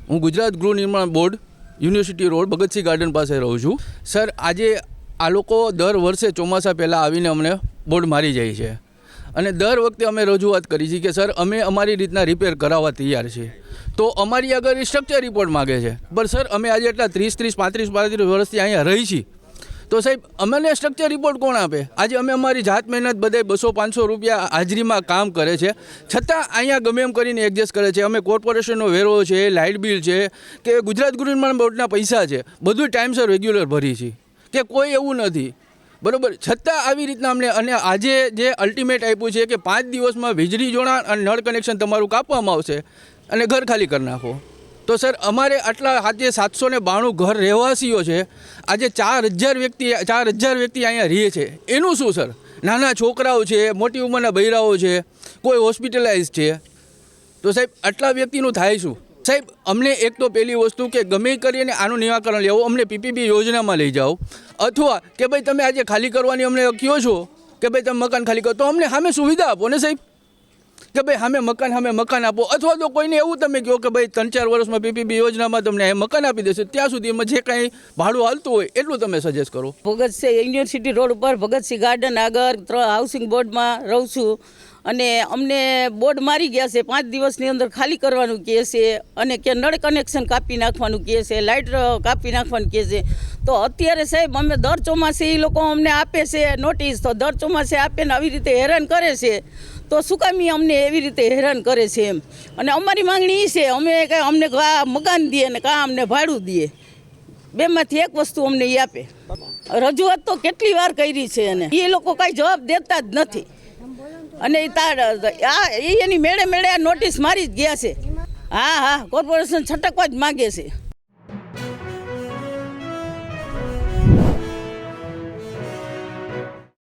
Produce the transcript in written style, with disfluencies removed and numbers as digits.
હું ગુજરાત ગૃહ નિર્માણ board university road Bhagat Singh garden પાસે રહું છું. સર, આજે આ લોકો દર વર્ષે ચોમાસા પહેલાં આવીને અમને બોર્ડ મારી જાય છે અને દર વખતે અમે રજૂઆત કરી છે કે સર અમે અમારી રીતના રિપેર કરાવવા તૈયાર છીએ. તો અમારી આગળ સ્ટ્રક્ચર રિપોર્ટ માગે છે. પણ સર અમે આજે એટલા 35 વર્ષથી અહીંયા રહી છીએ તો સાહેબ અમને સ્ટ્રક્ચર રિપોર્ટ કોણ આપે? આજે અમે અમારી જાત મહેનત બધે 200-500 રૂપિયા હાજરીમાં કામ કરે છે, છતાં અહીંયા ગમે એમ કરીને એડજસ્ટ કરે છે. અમે કોર્પોરેશનનો વેરો છે, લાઇટ બિલ છે કે ગુજરાત ગૃહ નિર્માણ બોર્ડના પૈસા છે, બધું ટાઈમસર રેગ્યુલર ભરી છે કે કોઈ એવું નથી, બરાબર. છતાં આવી રીતના અમને અને આજે જે અલ્ટિમેટ આપ્યું છે કે 5 દિવસમાં વીજળી જોડાણ અને નળ કનેક્શન તમારું કાપવામાં આવશે અને ઘર ખાલી કરી નાખો. તો સર અમારે આટલા આજે 792 ઘર રહેવાસીઓ છે, આજે 4000 વ્યક્તિ અહીંયા રહે છે, એનું શું સર? નાના છોકરાઓ છે, મોટી ઉંમરના બૈરાઓ છે, કોઈ હોસ્પિટલાઇઝ છે, તો સાહેબ આટલા વ્યક્તિનું થાય શું? સાહેબ અમને એક તો પહેલી વસ્તુ કે ગમે કરીને આનું નિરાકરણ લેવો, અમને પીપીપી યોજનામાં લઈ જાઓ, અથવા કે ભાઈ તમે આજે ખાલી કરવાની અમને કહો છો કે ભાઈ તમે મકાન ખાલી કરો તો અમને સામે સુવિધા આપો ને સાહેબ, કે ભાઈ સામે મકાન આપો, અથવા તો કોઈને એવું તમે કહો કે ભાઈ 3-4 વર્ષમાં પીપીપી યોજનામાં તમને મકાન આપી દેશે, ત્યાં સુધીમાં જે કાંઈ ભાડું હાલતું હોય એટલું તમે સજેસ્ટ કરો. ભગતસિંહ યુનિવર્સિટી રોડ ઉપર ભગતસિંહ ગાર્ડન આગળ હાઉસિંગ બોર્ડમાં રહું છું અને અમને બોર્ડ મારી ગયા છે. 5 દિવસની અંદર ખાલી કરવાનું કહે છે અને કે નળ કનેક્શન કાપી નાખવાનું કહે છે, લાઇટ કાપી નાખવાનું કહે છે. તો અત્યારે સાહેબ અમે દર ચોમાસે એ લોકો અમને આપે છે નોટિસ, તો દર ચોમાસે આપે ને આવી રીતે હેરાન કરે છે. તો શું કામી અમને એવી રીતે હેરાન કરે છે એમ? અને અમારી માંગણી એ છે અમે કાંઈ અમને મકાન દઈએ ને કાં અમને ભાડું દઈએ, બેમાંથી એક વસ્તુ અમને એ આપે. રજૂઆત તો કેટલી વાર કરી છે અને એ લોકો કાંઈ જવાબ દેતા જ નથી અને એની મેળે નોટિસ મારી જ ગયા છે. હા કોર્પોરેશન છટકવા જ માગે છે.